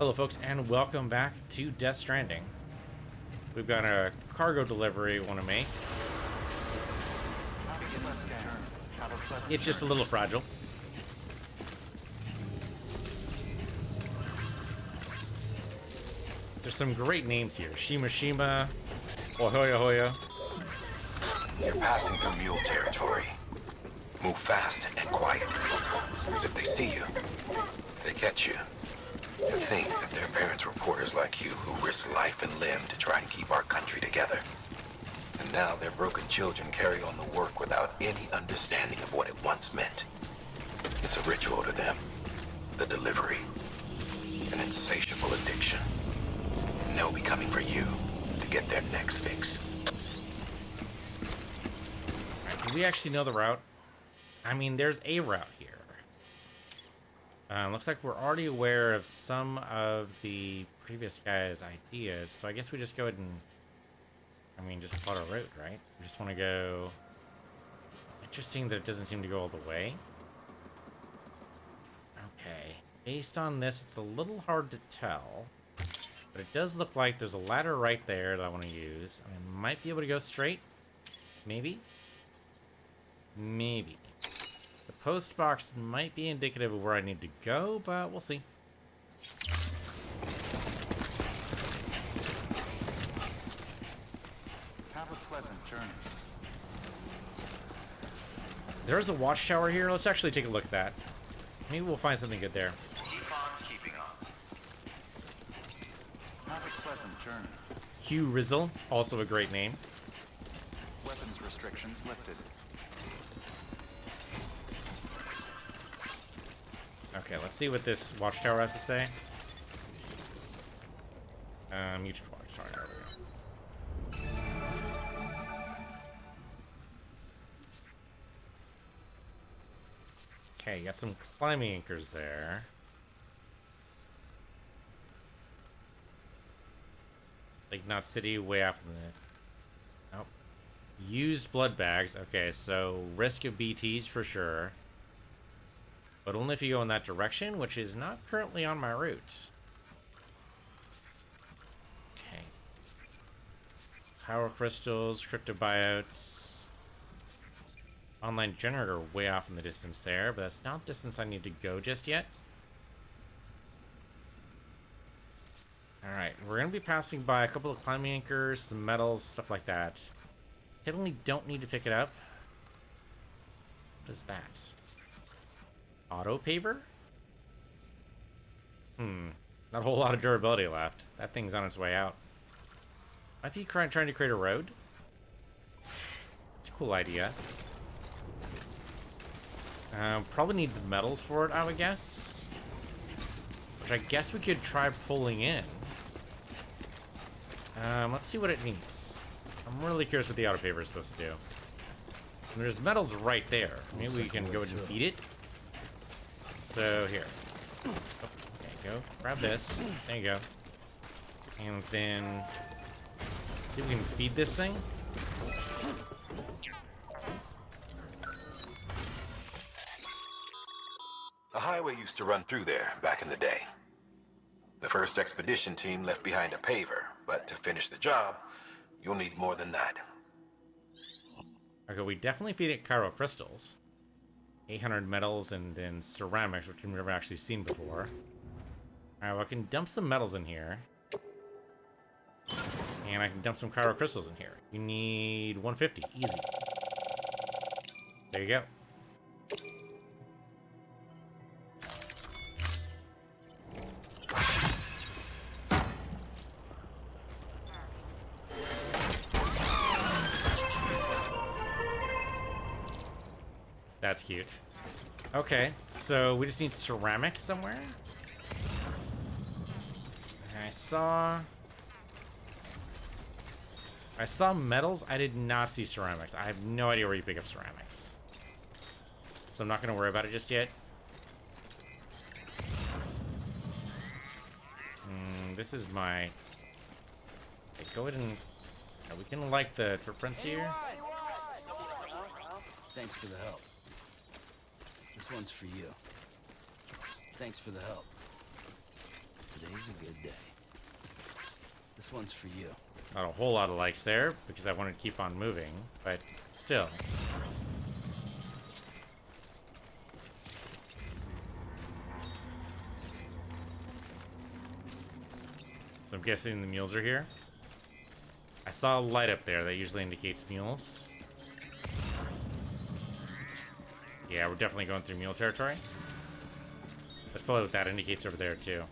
Hello, folks, and welcome back to Death Stranding. We've got a cargo delivery we want to make. It's just a little fragile. There's some great names here. Shima Shima, Ohoya Hoya. You're passing through mule territory. Move fast and quiet. Because if they see you, if they catch you, they'll think that they're parents reporters like you who risk life and limb to try and keep our country together. And now their broken children carry on the work without any understanding of what it once meant. It's a ritual to them. The delivery. An insatiable addiction. And they'll be coming for you to get their next fix. Do we actually know the route? I mean, there's a route here. Looks like we're already aware of some of the previous guy's ideas, so I guess we just go ahead and, just plot a route, right? We just want to go... Interesting that it doesn't seem to go all the way. Okay. Based on this, it's a little hard to tell. But it does look like there's a ladder right there that I want to use. I might be able to go straight. Maybe. Maybe. The post box might be indicative of where I need to go, but we'll see. Have a pleasant journey. There's a watchtower here. Let's actually take a look at that. Maybe we'll find something good there. Keep on keeping on. Have a pleasant journey. Q Rizzle, also a great name. Weapons restrictions lifted. Okay, let's see what this watchtower has to say. Mutual watchtower. There we go. Okay, got some climbing anchors there. Like Knot City, way out from the... Nope. Used blood bags. Okay, so risk of BTs for sure. But only if you go in that direction, which is not currently on my route. Okay. Power crystals, crypto buyouts. Online generator way off in the distance there, but that's not distance I need to go just yet. Alright, we're going to be passing by a couple of climbing anchors, some metals, stuff like that. Definitely don't need to pick it up. What is that? Auto paver? Not a whole lot of durability left. That thing's on its way out. Might be trying to create a road. It's a cool idea. Probably needs metals for it, I would guess. Which I guess we could try pulling in. Let's see what it needs. I'm really curious what the auto paver is supposed to do. And there's metals right there. Maybe we can go ahead and feed it. So here. Oh, there you go. Grab this. There you go. And then see if we can feed this thing. The highway used to run through there back in the day. The first expedition team left behind a paver, but to finish the job, you'll need more than that. Okay, we definitely feed it Cairo crystals. 800 metals and then ceramics, which we've never actually seen before. Alright, well, I can dump some metals in here. And I can dump some Cairo crystals in here. You need 150. Easy. There you go. That's cute. Okay, so we just need ceramic somewhere. I saw metals. I did not see ceramics. I have no idea where you pick up ceramics. So I'm not going to worry about it just yet. This is my... Okay, go ahead and... we can like the footprints here. Thanks for the help. This one's for you. Thanks for the help. Today's a good day. This one's for you. Not a whole lot of likes there because I wanted to keep on moving, but still. So I'm guessing the mules are here. I saw a light up there that usually indicates mules. Yeah, we're definitely going through mule territory. That's probably what that indicates over there too.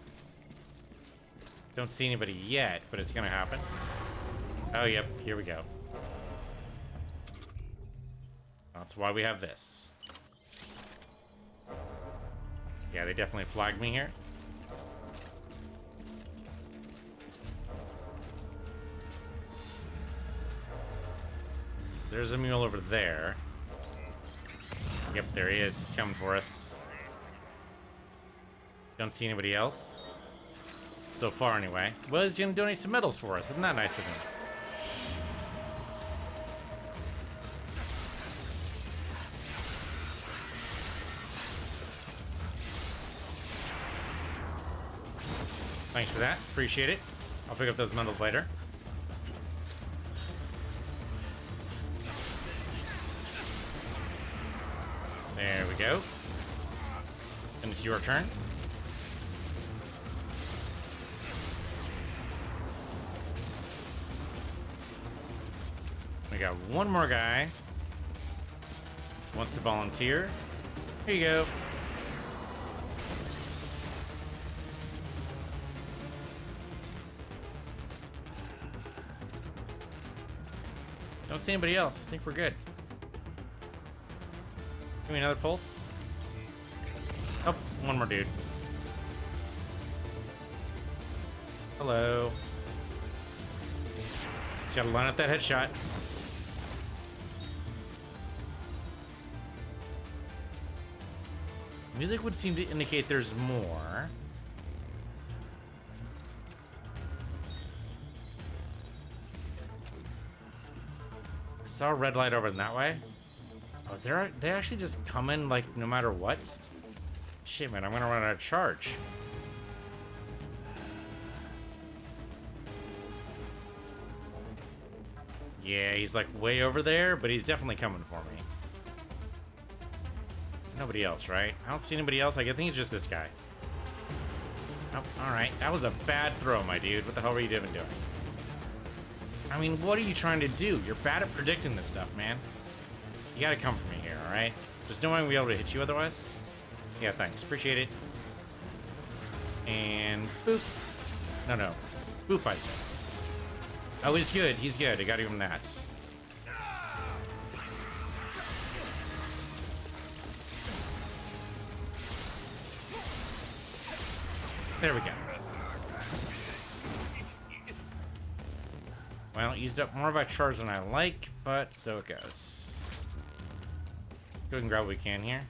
Don't see anybody yet, but it's gonna happen. Oh, yep, here we go. That's why we have this. Yeah, they definitely flagged me here. There's a mule over there. Yep, there he is. He's coming for us. Don't see anybody else. So far, anyway. Well, he's gonna donate some medals for us. Isn't that nice of him? Thanks for that. Appreciate it. I'll pick up those medals later. There we go. And it's your turn. We got one more guy. Wants to volunteer. Here you go. Don't see anybody else. I think we're good. Give me another pulse. Oh, one more dude. Hello. Just gotta line up that headshot. Music would seem to indicate there's more. I saw a red light over in that way. Oh, is there? They actually just come in like no matter what? Shit, man, I'm gonna run out of charge. Yeah, he's like way over there, but he's definitely coming for me. Nobody else, right? I don't see anybody else. I think it's just this guy. Oh, alright. That was a bad throw, my dude. What the hell were you even doing? I mean, what are you trying to do? You're bad at predicting this stuff, man. You gotta come for me here, alright? Just knowing we'll be able to hit you otherwise. Yeah, thanks. Appreciate it. And boop. No. Boop, I said. Oh, he's good. He's good. I got him that. There we go. Well, used up more of our charge than I like, but so it goes. Go ahead and grab what we can here.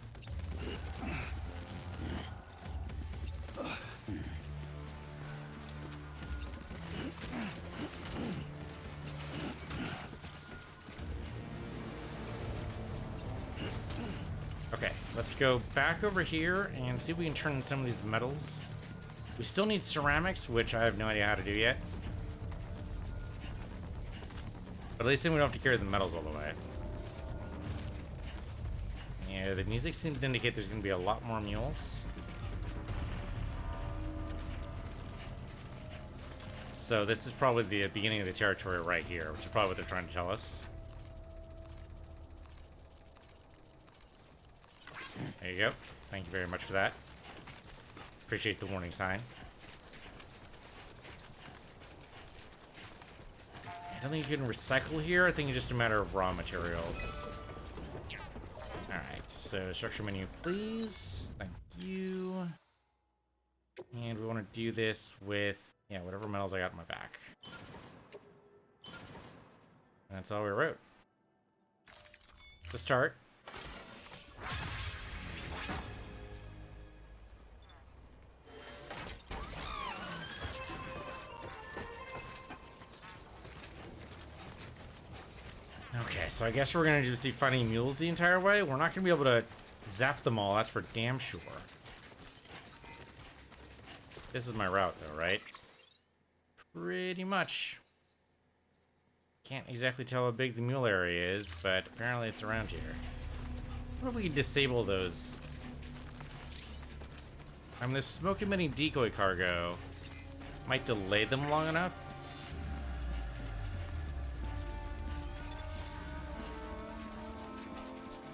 Okay, let's go back over here and see if we can turn in some of these metals. We still need ceramics, which I have no idea how to do yet. But at least then we don't have to carry the metals all the way. Yeah, the music seems to indicate there's going to be a lot more mules. So this is probably the beginning of the territory right here, which is probably what they're trying to tell us. There you go. Thank you very much for that. Appreciate the warning sign. I don't think you can recycle here. I think it's just a matter of raw materials. Alright, so structure menu, please. Thank you. And we want to do this with, yeah, whatever metals I got in my back. And that's all we wrote. To start. Okay, so I guess we're gonna just be fighting mules the entire way. We're not gonna be able to zap them all, that's for damn sure. This is my route, though, right? Pretty much. Can't exactly tell how big the mule area is, but apparently it's around here. What if we could disable those? I mean, this smoke emitting decoy cargo might delay them long enough.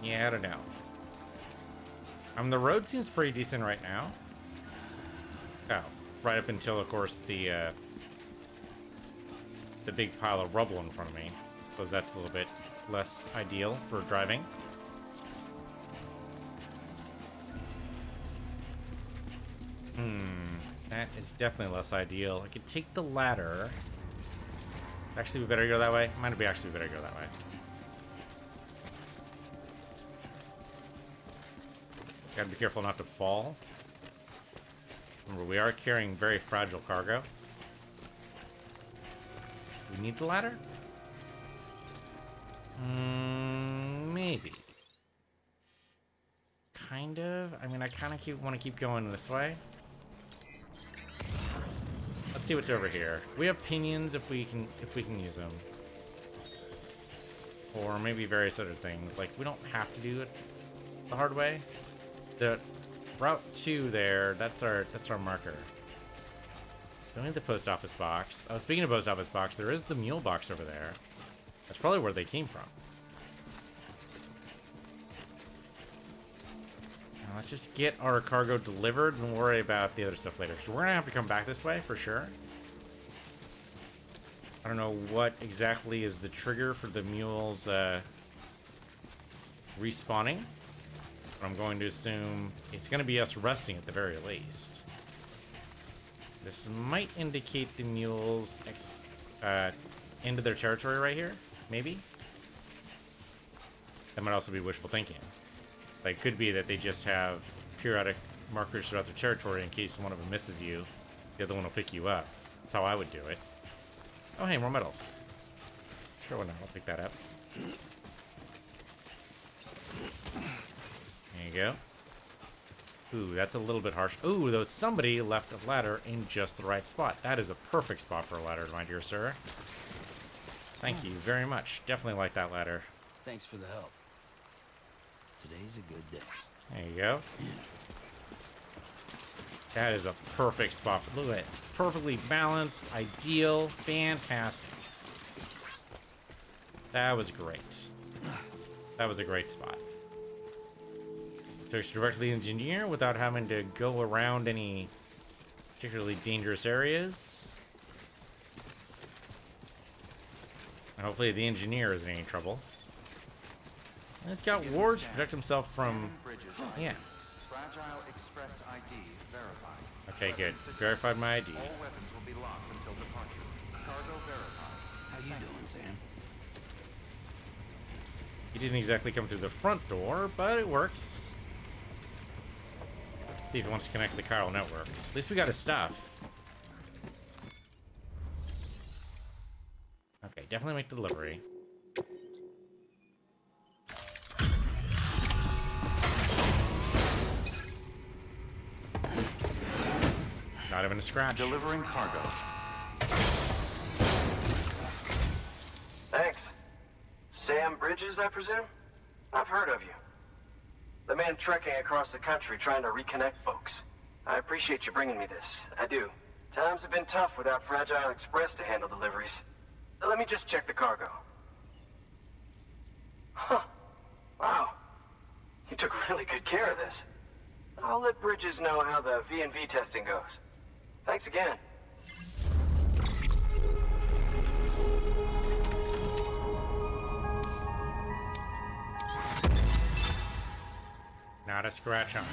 Yeah, I don't know. The road seems pretty decent right now. Oh, right up until, of course, the big pile of rubble in front of me. Suppose that's a little bit less ideal for driving. That is definitely less ideal. I could take the ladder. Actually, we better go that way. Might be actually we better go that way. Gotta be careful not to fall. Remember, we are carrying very fragile cargo. We need the ladder? Maybe. Kind of. I mean, I kind of want to keep going this way. Let's see what's over here. We have pinions if we can use them, or maybe various other things. Like, we don't have to do it the hard way. The route 2 there, that's our marker. Don't need the post office box. Oh, speaking of post office box, there is the mule box over there. That's probably where they came from. Now, let's just get our cargo delivered and worry about the other stuff later. So we're gonna have to come back this way for sure. I don't know what exactly is the trigger for the mules respawning. I'm going to assume it's going to be us resting at the very least. This might indicate the mules into their territory right here, maybe. That might also be wishful thinking. Like, it could be that they just have periodic markers throughout their territory in case one of them misses you. The other one will pick you up. That's how I would do it. Oh, hey, more metals. Sure, why not? I'll pick that up. There you go. Ooh, that's a little bit harsh. Ooh, though somebody left a ladder in just the right spot. That is a perfect spot for a ladder, my dear sir. Thank you very much. Definitely like that ladder. Thanks for the help. Today's a good day. There you go. That is a perfect spot. Look at it. It's perfectly balanced, ideal, fantastic. That was great. That was a great spot. Took us directly to the engineer without having to go around any particularly dangerous areas. And hopefully the engineer isn't in any trouble. And he's got wards to protect himself from... Yeah. Fragile Express ID verified. Okay, good. Verified my ID. All weapons will be locked until departure. Cargo verified. How you doing, Sam? He didn't exactly come through the front door, but it works. Let's see if he wants to connect to the chiral network. At least we got his stuff. Okay, definitely make the delivery. Not even a scratch. Delivering cargo. Thanks. Sam Bridges, I presume? I've heard of you. The man trekking across the country trying to reconnect folks. I appreciate you bringing me this. I do. Times have been tough without Fragile Express to handle deliveries. Let me just check the cargo. Huh. Wow. You took really good care of this. I'll let Bridges know how the V&V testing goes. Thanks again. Not a scratch on it.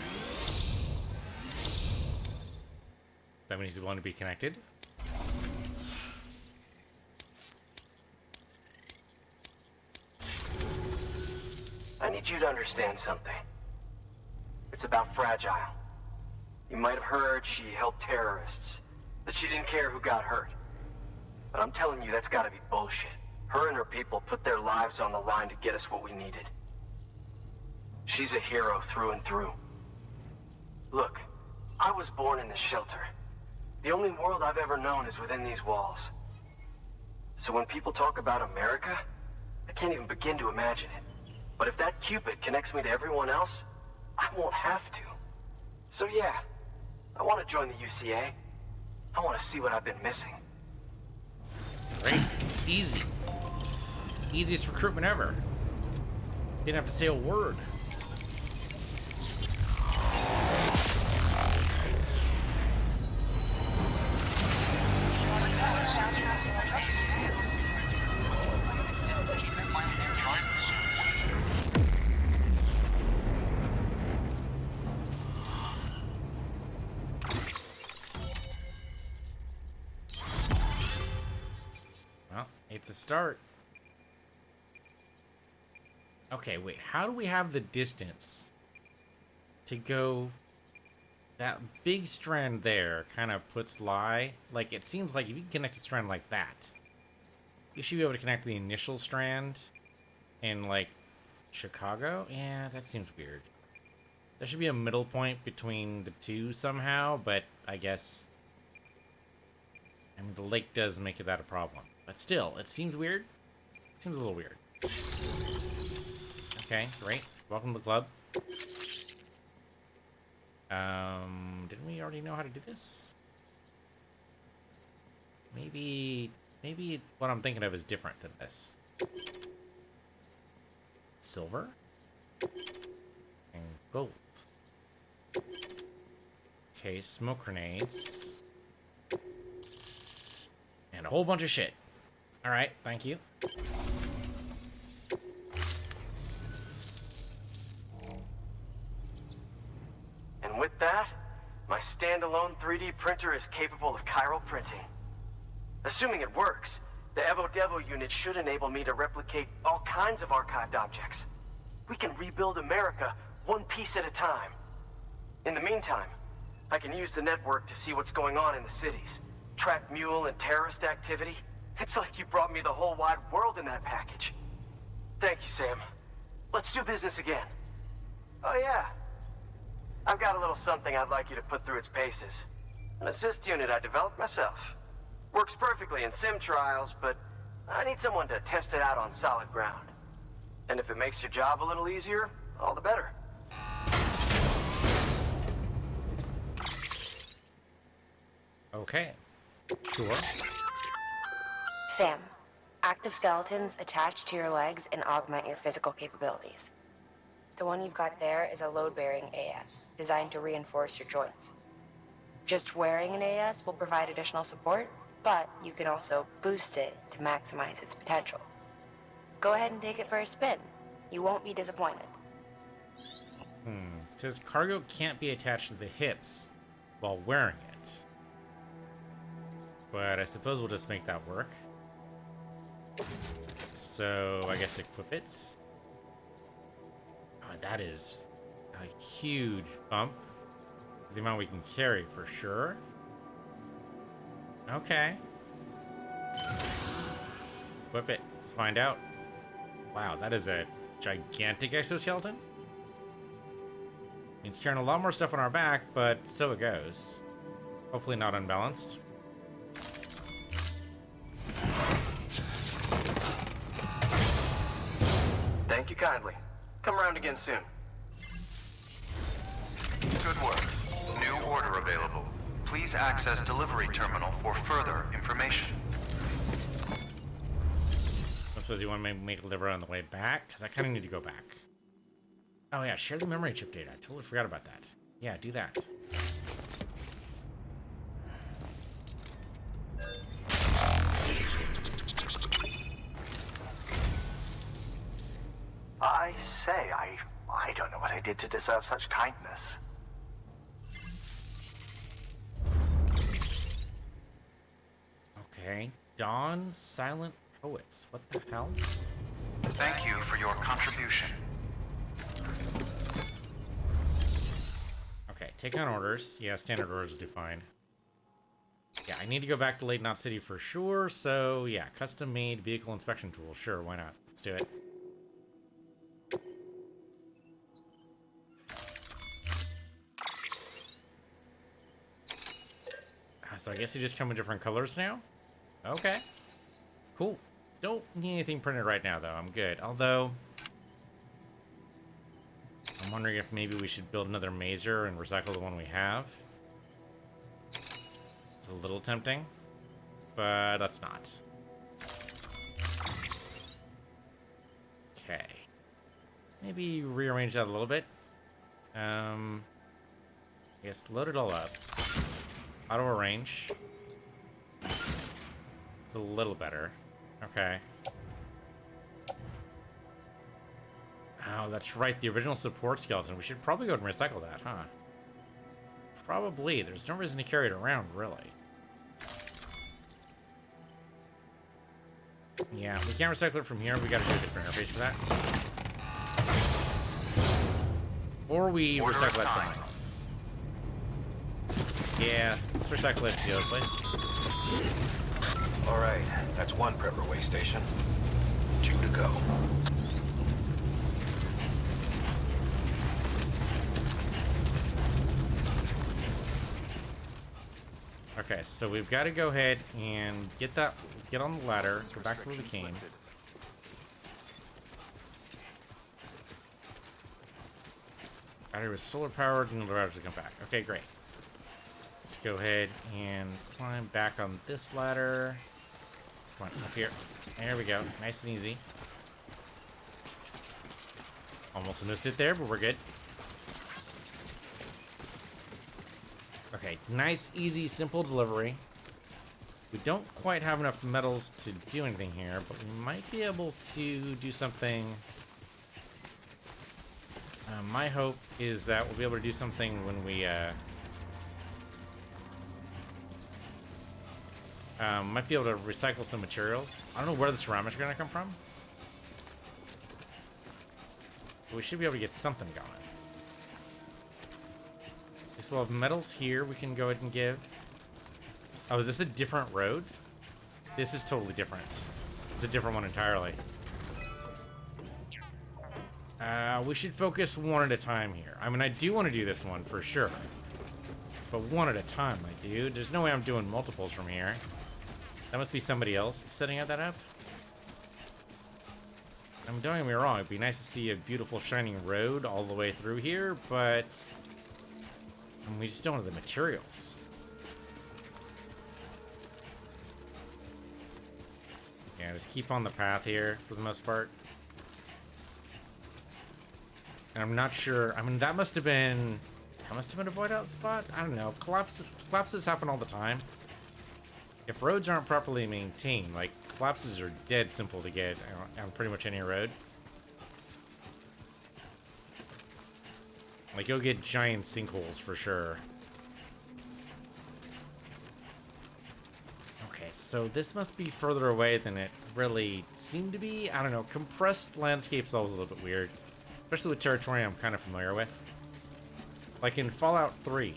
That means he's willing to be connected. I need you to understand something. It's about Fragile. You might have heard she helped terrorists, that she didn't care who got hurt. But I'm telling you, that's gotta be bullshit. Her and her people put their lives on the line to get us what we needed. She's a hero through and through. Look, I was born in the shelter. The only world I've ever known is within these walls. So when people talk about America, I can't even begin to imagine it. But if that Cupid connects me to everyone else, I won't have to. So yeah, I want to join the UCA. I want to see what I've been missing. Great. Easy. Easiest recruitment ever. Didn't have to say a word. Well, it's a start. Okay, wait. How do we have the distance to go? That big strand there kind of puts lie. Like, it seems like if you can connect a strand like that, you should be able to connect the initial strand in, like, Chicago? Yeah, that seems weird. There should be a middle point between the two somehow, but I guess... I mean, the lake does make that a problem. But still, it seems weird. It seems a little weird. Okay, great. Welcome to the club. Didn't we already know how to do this? Maybe what I'm thinking of is different than this. Silver and gold. Okay, smoke grenades and a whole bunch of shit. All right, thank you. And with that, my standalone 3D printer is capable of chiral printing. Assuming it works, the Evo Devo unit should enable me to replicate all kinds of archived objects. We can rebuild America one piece at a time. In the meantime, I can use the network to see what's going on in the cities, track mule and terrorist activity. It's like you brought me the whole wide world in that package. Thank you, Sam. Let's do business again. Oh yeah. I've got a little something I'd like you to put through its paces. An assist unit I developed myself. Works perfectly in sim trials, but I need someone to test it out on solid ground. And if it makes your job a little easier, all the better. Okay, sure. Sam, active skeletons attach to your legs and augment your physical capabilities. The one you've got there is a load-bearing AS, designed to reinforce your joints. Just wearing an AS will provide additional support, but you can also boost it to maximize its potential. Go ahead and take it for a spin. You won't be disappointed. It says cargo can't be attached to the hips while wearing it. But I suppose we'll just make that work. So I guess equip it. Oh, that is a huge bump. The amount we can carry for sure. Okay. Equip it. Let's find out. Wow, that is a gigantic exoskeleton. Means carrying a lot more stuff on our back, but so it goes. Hopefully not unbalanced. Thank you kindly. Come around again soon. Good work. New order available. Please access delivery terminal for further information. I suppose you want to make a delivery on the way back? Because I kind of need to go back. Oh yeah, share the memory chip data. I totally forgot about that. Yeah, do that. I say, I don't know what I did to deserve such kindness. Okay. Dawn Silent Poets. What the hell? Thank you for your contribution. Okay, take on orders. Yeah, standard orders will do fine. Yeah, I need to go back to Late Knot City for sure, so yeah, custom-made vehicle inspection tool. Sure, why not? Let's do it. So I guess they just come in different colors now? Okay. Cool. Don't need anything printed right now, though. I'm good. Although, I'm wondering if maybe we should build another mazer and recycle the one we have. It's a little tempting, but that's not. Okay. Maybe rearrange that a little bit. I guess load it all up. Auto arrange. It's a little better. Okay. Oh, that's right. The original support skeleton. We should probably go and recycle that, huh? Probably. There's no reason to carry it around, really. Yeah, we can't recycle it from here. We gotta do a different interface for that. Or we recycle that somewhere else. Yeah, let's recycle it to the other place. All right, that's one prepper way station. 2 to go. Okay, so we've got to go ahead and get on the ladder, go back to where we came. Battery was solar powered and the ladder to come back. Okay, great. Let's go ahead and climb back on this ladder. Come on, up here. There we go. Nice and easy. Almost missed it there, but we're good. Okay, nice, easy, simple delivery. We don't quite have enough metals to do anything here, but we might be able to do something. My hope is that we'll be able to do something when we might be able to recycle some materials. I don't know where the ceramics are going to come from, but we should be able to get something going. So we'll have metals here we can go ahead and give. Oh, is this a different road? This is totally different. It's a different one entirely. We should focus one at a time here. I mean, I do want to do this one for sure. But one at a time, my dude. There's no way I'm doing multiples from here. That must be somebody else setting that up. Don't get me wrong. It'd be nice to see a beautiful shining road all the way through here, but we just don't have the materials. Yeah, just keep on the path here for the most part. And I'm not sure. I mean, that must have been a void out spot. I don't know. Collapses happen all the time. If roads aren't properly maintained, like, collapses are dead simple to get on pretty much any road. Like, you'll get giant sinkholes for sure. Okay, so this must be further away than it really seemed to be. I don't know. Compressed landscape's always a little bit weird. Especially with territory I'm kind of familiar with. Like in Fallout 3,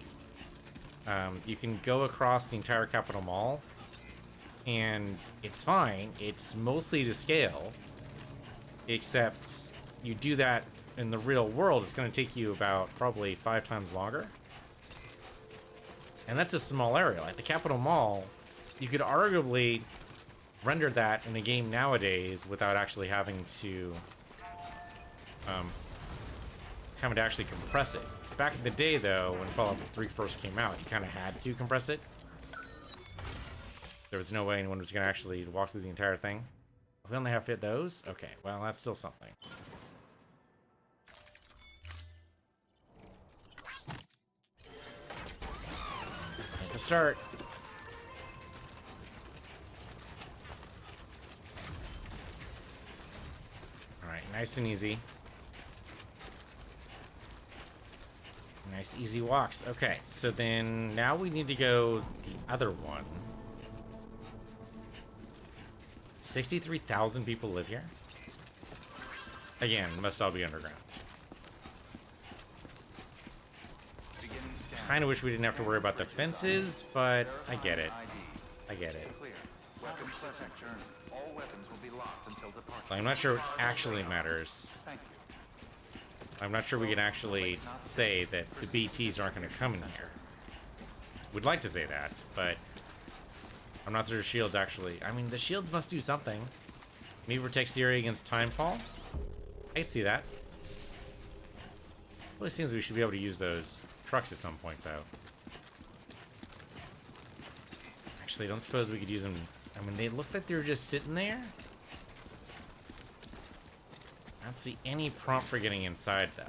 you can go across the entire Capitol Mall, and it's fine. It's mostly to scale, except you do that in the real world, it's going to take you about probably 5 times longer. And that's a small area. Like the Capitol Mall, you could arguably render that in a game nowadays without actually having to actually compress it. Back in the day, though, when Fallout 3 first came out, you kind of had to compress it. There was no way anyone was going to actually walk through the entire thing. We only have fit those? Okay, well, that's still something. It's a start. Alright, nice and easy. Nice, easy walks. Okay, so then now we need to go the other one. 63,000 people live here? Again, must all be underground. Kind of wish we didn't have to worry about the fences, but I get it. I get it. I'm not sure it actually matters. I'm not sure we can actually say that the BTs aren't going to come in here. would like to say that, but I'm not sure shields actually. I mean, the shields must do something. Maybe protect Siri against timefall? I see that. Well, it seems we should be able to use those trucks at some point, though. Actually, I don't suppose we could use them. I mean, they look like they were just sitting there. I don't see any prompt for getting inside, though.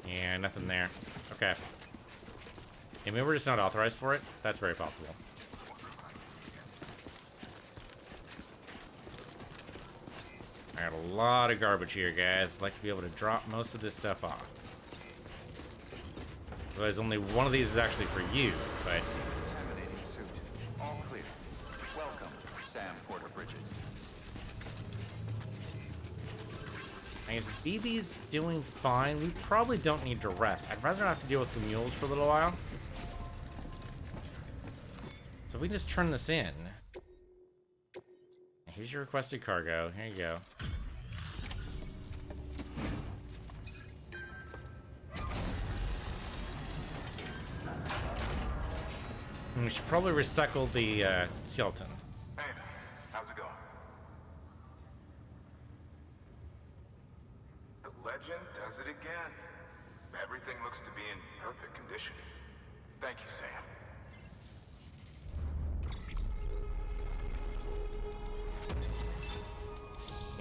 Yeah, nothing there. Okay. Yeah, maybe we're just not authorized for it. That's very possible. I got a lot of garbage here, guys. I'd like to be able to drop most of this stuff off. Otherwise, only one of these is actually for you, but... Contaminating suit. All clear. Welcome, Sam Porter Bridges. I guess BB's doing fine. We probably don't need to rest. I'd rather not have to deal with the mules for a little while. So we just turn this in. Here's your requested cargo. Here you go. And we should probably recycle the skeleton. Hey, how's it going? The legend does it again. Everything looks to be in perfect condition. Thank you, Sam.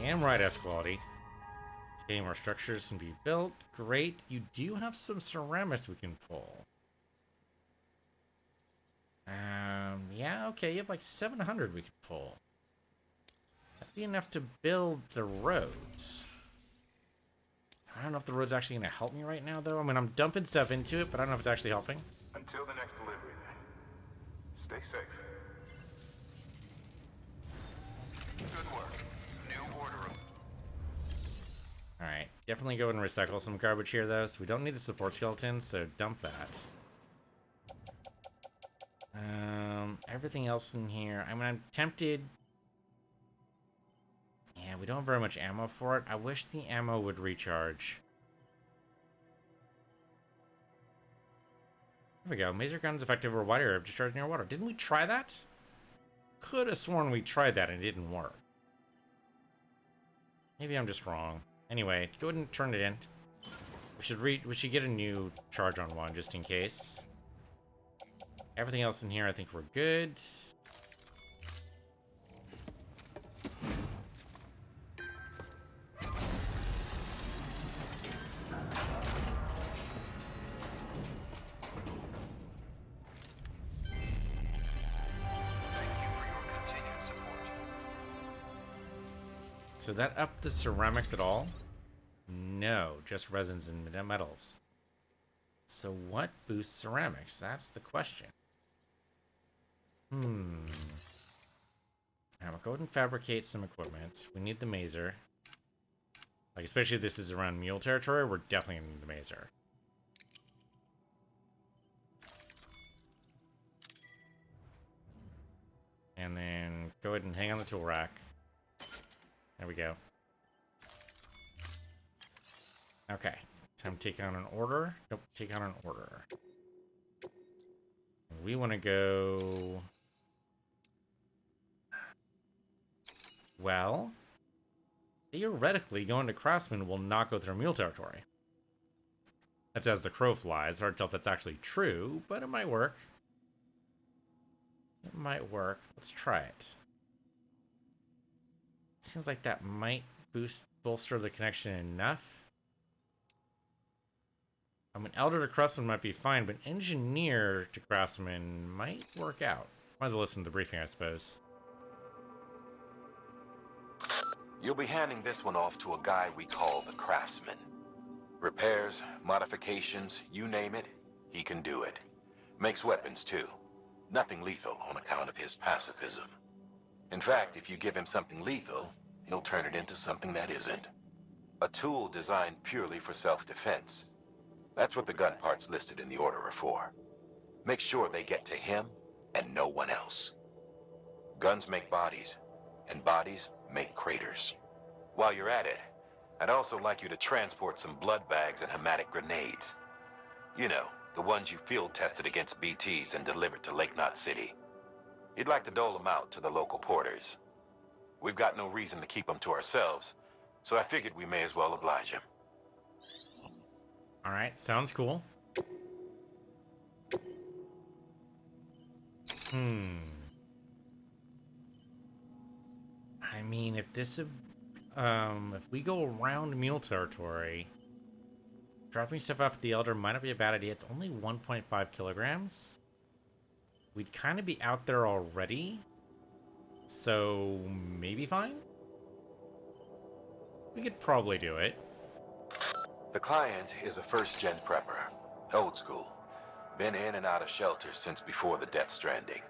And right S quality. Okay, more structures can be built. Great. You do have some ceramics we can pull. Yeah, okay, you have like 700 we can pull. That'd be enough to build the roads. I don't know if the road's actually going to help me right now, though. I mean, I'm dumping stuff into it, but I don't know if it's actually helping. Until the next delivery, then. Stay safe. Good work. New order of... Alright, definitely go and recycle some garbage here, though, so we don't need the support skeletons, so dump that. Everything else in here. I mean, I'm tempted. Yeah, we don't have very much ammo for it. I wish the ammo would recharge. There we go. Maser gun's effective over wide area of discharge near water. Didn't we try that? Could have sworn we tried that and it didn't work. Maybe I'm just wrong. Anyway, go ahead and turn it in. We should get a new charge on one just in case. Everything else in here, I think we're good. So that upped the ceramics at all? No, just resins and metals. So what boosts ceramics? That's the question. I'll go ahead and fabricate some equipment. We need the mazer. Like, especially if this is around mule territory, we're definitely gonna need the mazer. And then go ahead and hang on the tool rack. There we go. Okay. Time to take on an order. Nope, take on an order. We want to go... Well, theoretically, going to Craftsman will not go through mule territory. That's as the crow flies. Hard to tell if that's actually true, but it might work. It might work. Let's try it. Seems like that might bolster the connection enough. I mean, Elder to Craftsman might be fine, but Engineer to Craftsman might work out. Might as well listen to the briefing, I suppose. You'll be handing this one off to a guy we call the Craftsman. Repairs, modifications, you name it, he can do it. Makes weapons, too. Nothing lethal on account of his pacifism. In fact, if you give him something lethal, he'll turn it into something that isn't. A tool designed purely for self-defense. That's what the gun parts listed in the order are for. Make sure they get to him and no one else. Guns make bodies, and bodies make craters. While you're at it, I'd also like you to transport some blood bags and hematic grenades. You know, The ones you field tested against BTs and delivered to Lake Knot City. You'd like to dole them out to the local porters. We've got no reason to keep them to ourselves, so I figured we may as well oblige him. All right, sounds cool. I mean, if we go around mule territory, dropping stuff off at the Elder might not be a bad idea. It's only 1.5 kilograms. We'd kind of be out there already, so maybe fine. We could probably do it. The client is a first-gen prepper, old school. Been in and out of shelters since before the Death Stranding.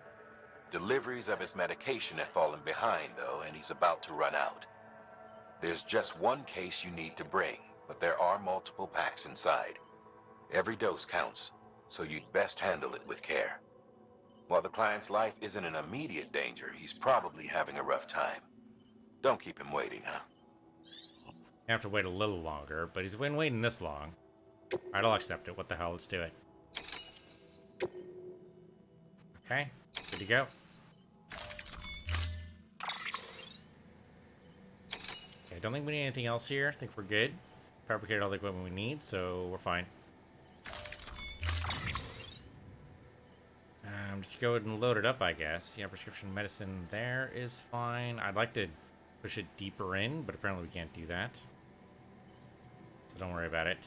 Deliveries of his medication have fallen behind, though, and he's about to run out. There's just one case you need to bring, but there are multiple packs inside. Every dose counts, so you'd best handle it with care. While the client's life isn't in immediate danger, he's probably having a rough time. Don't keep him waiting, huh? I have to wait a little longer, but he's been waiting this long. Alright, I'll accept it. What the hell? Let's do it. Okay, good to go. Okay, I don't think we need anything else here. I think we're good. Fabricated all the equipment we need, so we're fine. Just go ahead and load it up, I guess. Yeah, prescription medicine there is fine. I'd like to push it deeper in, but apparently we can't do that. So don't worry about it.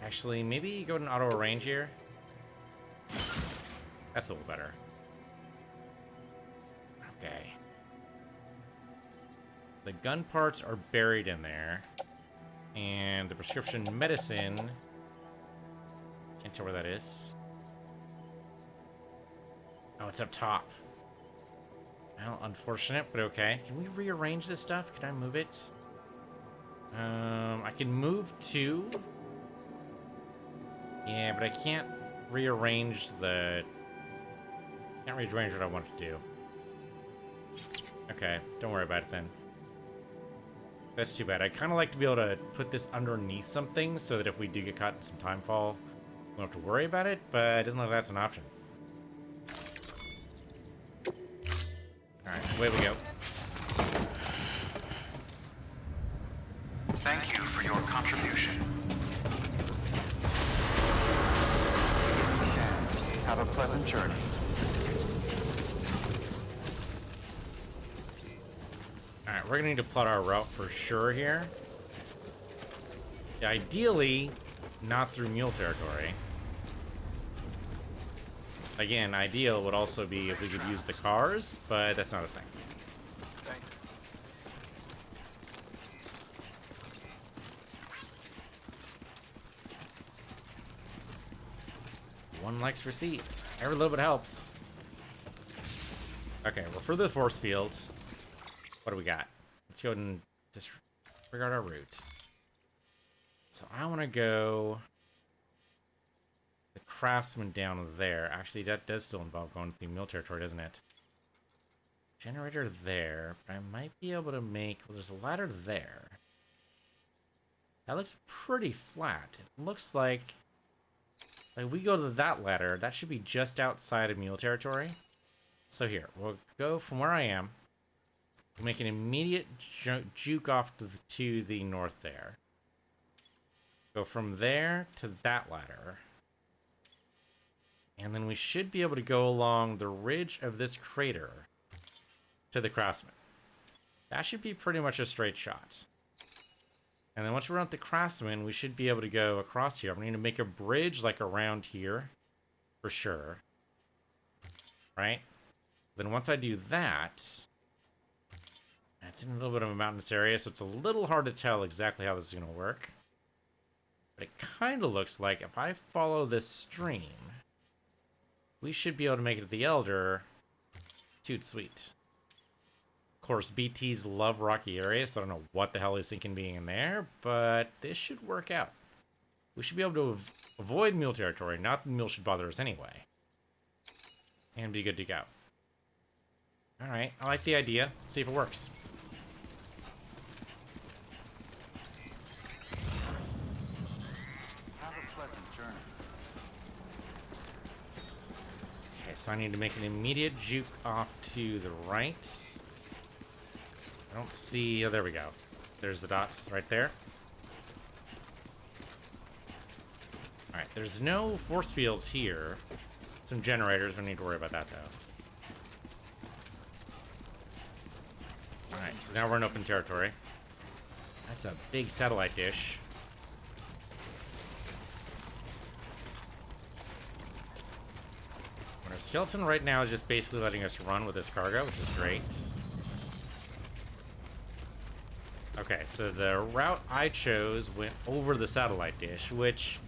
Actually, maybe go to an auto arrange here. That's a little better. Okay. The gun parts are buried in there. And the prescription medicine... Can't tell where that is. Oh, it's up top. Well, unfortunate, but okay. Can we rearrange this stuff? Can I move it? I can move 2. Yeah, but I can't rearrange the... Can't rearrange what I want to do. Okay, don't worry about it then. That's too bad. I'd kind of like to be able to put this underneath something so that if we do get caught in some timefall, we don't have to worry about it, but it doesn't look like that's an option. Alright, away we go. Thank you for your contribution. Have a pleasant journey. Alright, we're gonna need to plot our route for sure here. Ideally, not through mule territory. Again, ideal would also be if we could use the cars, but that's not a thing. Thank you. One likes receipts. Every little bit helps. Okay, we're through the force field. What do we got? Let's go ahead and just figure out our route. So I want to go the craftsman down there. Actually, that does still involve going through mule territory, doesn't it? Generator there, but I might be able to make... Well, there's a ladder there. That looks pretty flat. It looks like we go to that ladder, that should be just outside of mule territory. So here, we'll go from where I am. We'll make an immediate juke off to the north there. Go from there to that ladder. And then we should be able to go along the ridge of this crater to the craftsman. That should be pretty much a straight shot. And then once we're at the craftsman, we should be able to go across here. We need to make a bridge like around here for sure. Right? Then once I do that, it's in a little bit of a mountainous area, so it's a little hard to tell exactly how this is going to work. But it kind of looks like if I follow this stream, we should be able to make it to the Elder. Toot sweet. Of course, BTs love rocky areas, so I don't know what the hell he's thinking being in there, but this should work out. We should be able to avoid mule territory. Not that the mule should bother us anyway. And be good to go. Alright, I like the idea. Let's see if it works. Alright, so I need to make an immediate juke off to the right. I don't see... Oh, there we go. There's the dots right there. Alright, there's no force fields here. Some generators, we don't need to worry about that, though. Alright, so now we're in open territory. That's a big satellite dish. Our skeleton right now is just basically letting us run with this cargo, which is great. Okay, so the route I chose went over the satellite dish, which,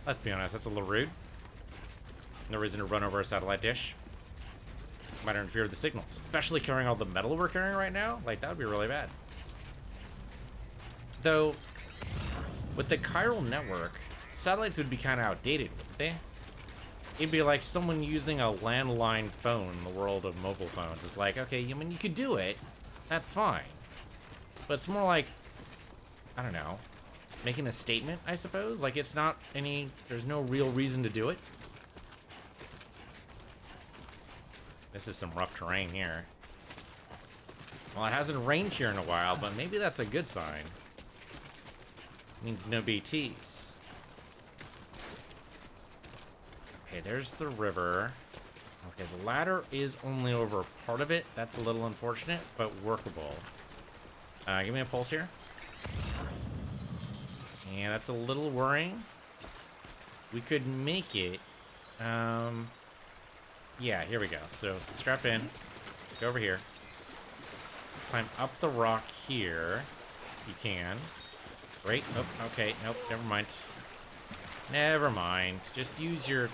let's be honest, that's a little rude. No reason to run over a satellite dish. Might interfere with the signals, especially carrying all the metal we're carrying right now. Like, that would be really bad. Though, with the chiral network, satellites would be kind of outdated, wouldn't they? It'd be like someone using a landline phone in the world of mobile phones. It's like, okay, I mean, you could do it. That's fine. But it's more like, I don't know, making a statement, I suppose? Like, it's not any... There's no real reason to do it. This is some rough terrain here. Well, it hasn't rained here in a while, but maybe that's a good sign. It means no BTs. Okay, there's the river. Okay, the ladder is only over part of it. That's a little unfortunate, but workable. Give me a pulse here. Yeah, that's a little worrying. We could make it. Yeah, here we go. So strap in. Go over here. Climb up the rock here. If you can. Great. Oh, okay. Nope. Never mind. Never mind. Just use your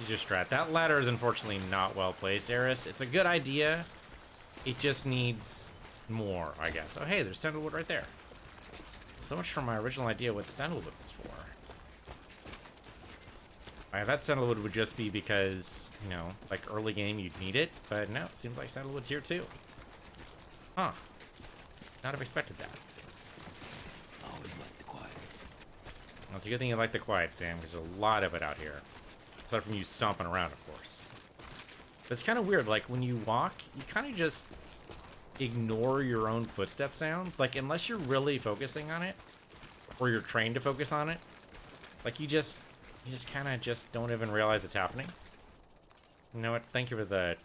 strat. That ladder is unfortunately not well placed, Eris. It's a good idea. It just needs more, I guess. Oh, hey, there's sandalwood right there. So much for my original idea what sandalwood was for. I thought sandalwood would just be because, you know, like early game you'd need it, but no, it seems like sandalwood's here too. Huh. Not have expected that. Always like the quiet. Well, it's a good thing you like the quiet, Sam, because there's a lot of it out here. Aside from you stomping around, of course. But it's kind of weird, like when you walk, you kind of just ignore your own footstep sounds. Like, unless you're really focusing on it, or you're trained to focus on it, like you just kind of just don't even realize it's happening. You know what? Thank you for the,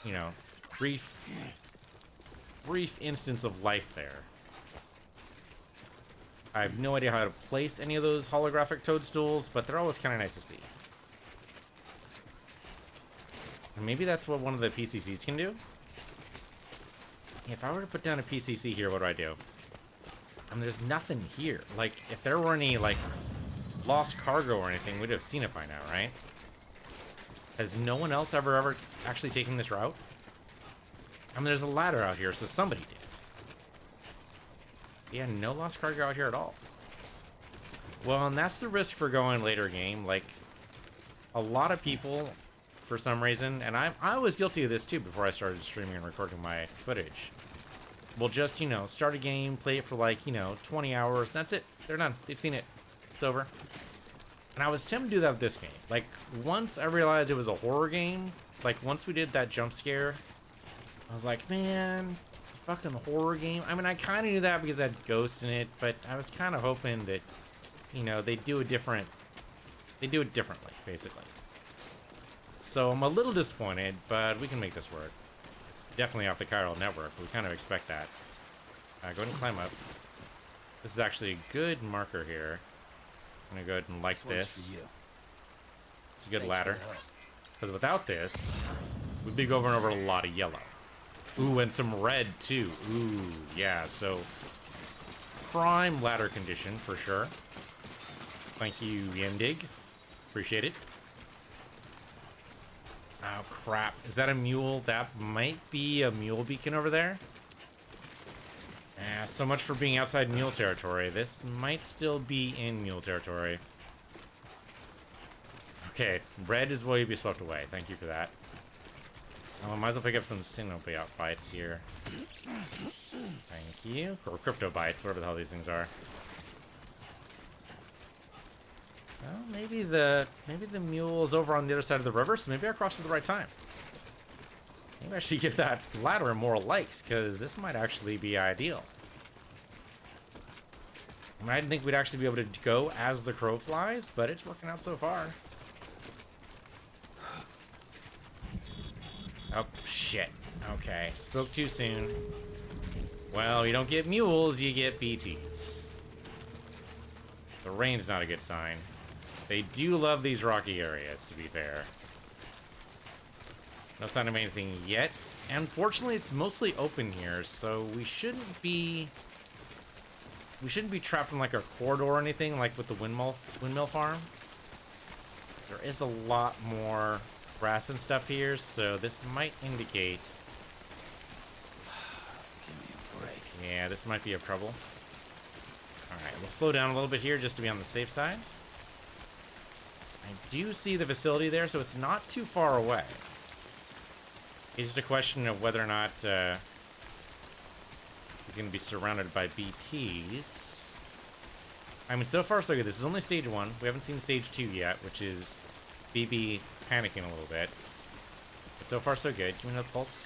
you know, brief instance of life there. I have no idea how to place any of those holographic toadstools, but they're always kind of nice to see. And maybe that's what one of the PCCs can do. If I were to put down a PCC here, what do? I mean, there's nothing here. Like, if there were any, like, lost cargo or anything, we'd have seen it by now, right? Has no one else ever actually taken this route? I mean, there's a ladder out here, so somebody did. Yeah, no lost cargo out here at all. Well, and that's the risk for going later game. Like, a lot of people, for some reason, and I was guilty of this too before I started streaming and recording my footage, will just, you know, start a game, play it for like, you know, 20 hours, and that's it. They're done. They've seen it. It's over. And I was tempted to do that with this game. Like, once I realized it was a horror game, like, once we did that jump scare, I was like, man, it's a fucking horror game. I mean, I kind of knew that because it had ghosts in it, but I was kind of hoping that, you know, they do it differently, basically. So I'm a little disappointed, but we can make this work. It's definitely off the chiral network. We kind of expect that. Go ahead and climb up. This is actually a good marker here. I'm gonna go ahead and like this. It's a good ladder. Because without this, we'd be going over a lot of yellow. Ooh, and some red too. Ooh, yeah, so prime ladder condition for sure. Thank you, Yendig. Appreciate it. Oh, crap. Is that a mule? That might be a mule beacon over there. So much for being outside mule territory. This might still be in mule territory. Okay, red is where you'll be swept away. Thank you for that. Oh, I might as well pick up some Sinopia bites here. Thank you. Or crypto bites, whatever the hell these things are. Well, maybe the mule is over on the other side of the river, so maybe I crossed at the right time. Maybe I should give that ladder more likes, because this might actually be ideal. I mean, I didn't think we'd actually be able to go as the crow flies, but it's working out so far. Oh, shit. Okay, spoke too soon. Well, you don't get mules, you get BTs. The rain's not a good sign. They do love these rocky areas, to be fair. No sign of anything yet. Unfortunately, it's mostly open here, so we shouldn't be trapped in like a corridor or anything like with the windmill farm. There is a lot more grass and stuff here, so this might indicate. Give me a break. Yeah, this might be a trouble. Alright, we'll slow down a little bit here just to be on the safe side. I do see the facility there, so it's not too far away. It's just a question of whether or not he's going to be surrounded by BTs. I mean, so far so good. This is only stage 1. We haven't seen stage 2 yet, which is BB panicking a little bit. But so far so good. Give me another pulse.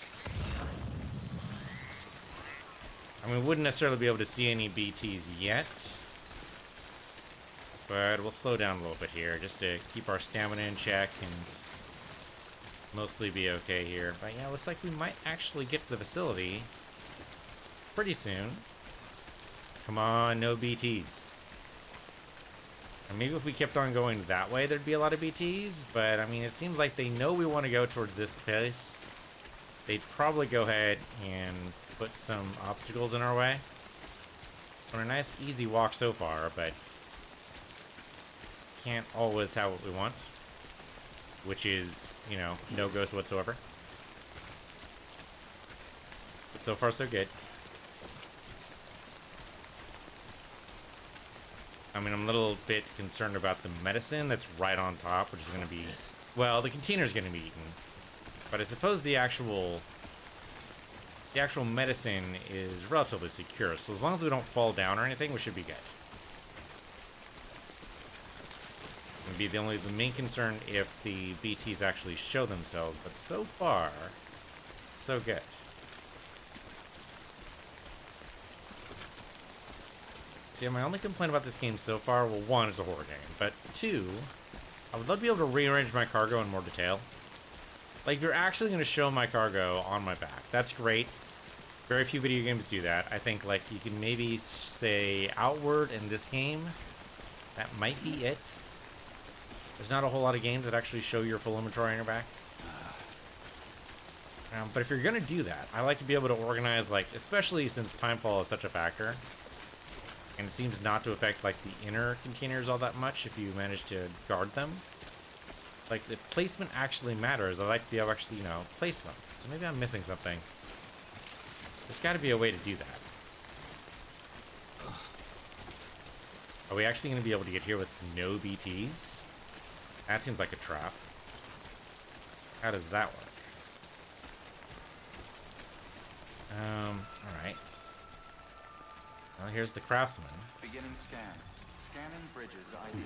I mean, we wouldn't necessarily be able to see any BTs yet. But we'll slow down a little bit here just to keep our stamina in check and mostly be okay here. But yeah, looks like we might actually get to the facility pretty soon. Come on, no BTs. And maybe if we kept on going that way, there'd be a lot of BTs. But I mean, it seems like they know we want to go towards this place. They'd probably go ahead and put some obstacles in our way. On a nice, easy walk so far, but can't always have what we want, which is, you know, no ghosts whatsoever. But so far, so good. I mean, I'm a little bit concerned about the medicine that's right on top, which is going to be, well, the container's going to be eaten, but I suppose the actual medicine is relatively secure, so as long as we don't fall down or anything, we should be good. Would be the main concern if the BTs actually show themselves, but so far, so good. See, my only complaint about this game so far, well, one, it's a horror game, but two, I would love to be able to rearrange my cargo in more detail. Like, if you're actually going to show my cargo on my back, that's great. Very few video games do that. I think, like, you can maybe say Outward in this game. That might be it. There's not a whole lot of games that actually show your full inventory on your back. But if you're going to do that, I like to be able to organize, like, especially since timefall is such a factor. And it seems not to affect, like, the inner containers all that much if you manage to guard them. Like, the placement actually matters. I like to be able to actually, you know, place them. So maybe I'm missing something. There's got to be a way to do that. Are we actually going to be able to get here with no BTs? That seems like a trap. How does that work? Alright. Well, here's the craftsman. Beginning scan. Scanning bridges ID.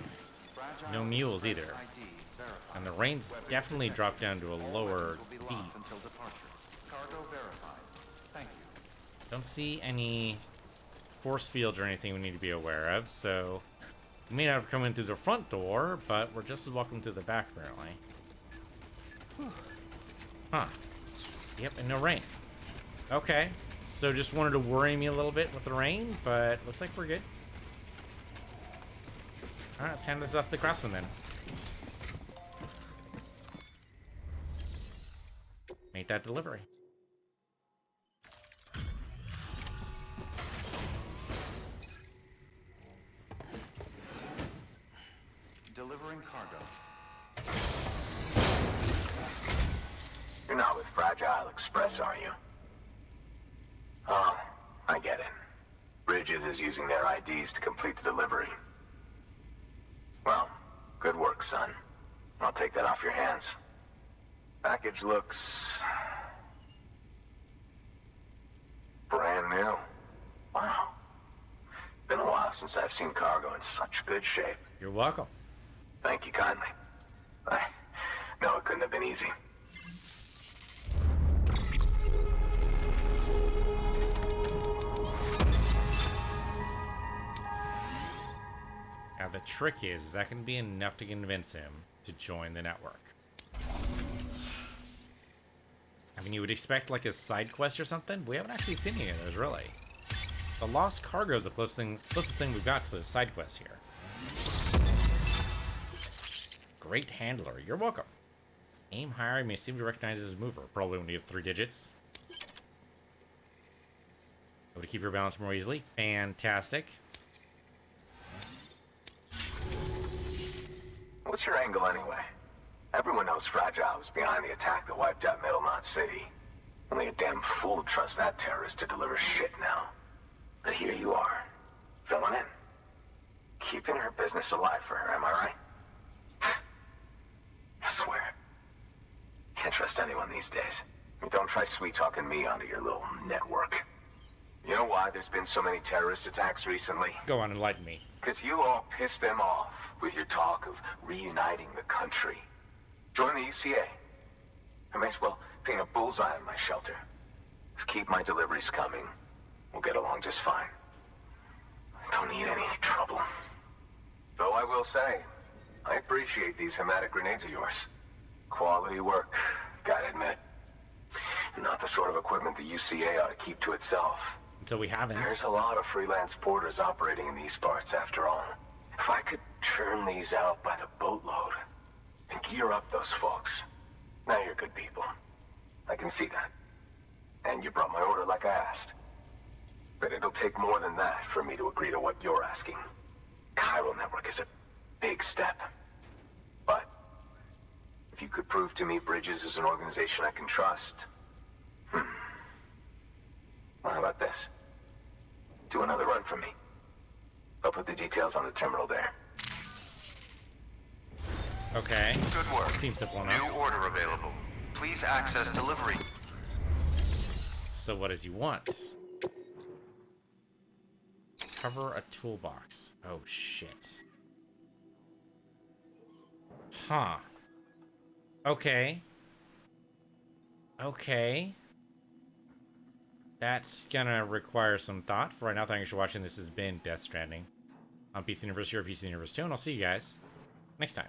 Fragile No mules Express either. ID verified. And the rain's Weapons definitely detected. dropped down to a All lower weapons will be beat. locked until departure. Cargo verified. Thank you. Don't see any force fields or anything we need to be aware of, so we may not have come in through the front door, but we're just as welcome to the back, apparently. Huh. Yep, and no rain. Okay, so just wanted to worry me a little bit with the rain, but looks like we're good. Alright, let's hand this off to the craftsman then. Make that delivery. Delivering cargo. You're not with Fragile Express, are you? Oh, I get it. Bridget is using their IDs to complete the delivery. Well, good work, son. I'll take that off your hands. Package looks brand new. Wow. Been a while since I've seen cargo in such good shape. You're welcome. Thank you kindly. No, it couldn't have been easy. Now the trick is that can be enough to convince him to join the network. I mean, you would expect like a side quest or something. We haven't actually seen any of those, really. The lost cargo is the closest thing we've got to a side quest here. Great handler, you're welcome. Aim higher, you may seem to recognize his mover. Probably when you have 3 digits. Able to keep your balance more easily. Fantastic. What's your angle anyway? Everyone knows Fragile was behind the attack that wiped out Middlemont City. Only a damn fool would trust that terrorist to deliver shit now. But here you are, filling in. Keeping her business alive for her, am I right? I swear. Can't trust anyone these days. Don't try sweet-talking me onto your little network. You know why there's been so many terrorist attacks recently? Go on, enlighten me. Because you all pissed them off with your talk of reuniting the country. Join the UCA. I may as well paint a bullseye on my shelter. Just keep my deliveries coming. We'll get along just fine. Don't need any trouble. Though I will say, I appreciate these hematic grenades of yours. Quality work, gotta admit. Not the sort of equipment the UCA ought to keep to itself. Until we haven't. There's a lot of freelance porters operating in these parts, after all. If I could churn these out by the boatload and gear up those folks. Now you're good people. I can see that. And you brought my order like I asked. But it'll take more than that for me to agree to what you're asking. Chiral Network is a big step. But if you could prove to me Bridges is an organization I can trust... Well, how about this? Do another run for me. I'll put the details on the terminal there. Okay. Good work. Seems simple New enough. order available. Please access delivery. So what does he want? Cover a toolbox. Oh, shit. Huh. Okay. Okay. That's gonna require some thought. For right now, thanks for watching. This has been Death Stranding on PC Universe, your PC Universe 2, and I'll see you guys next time.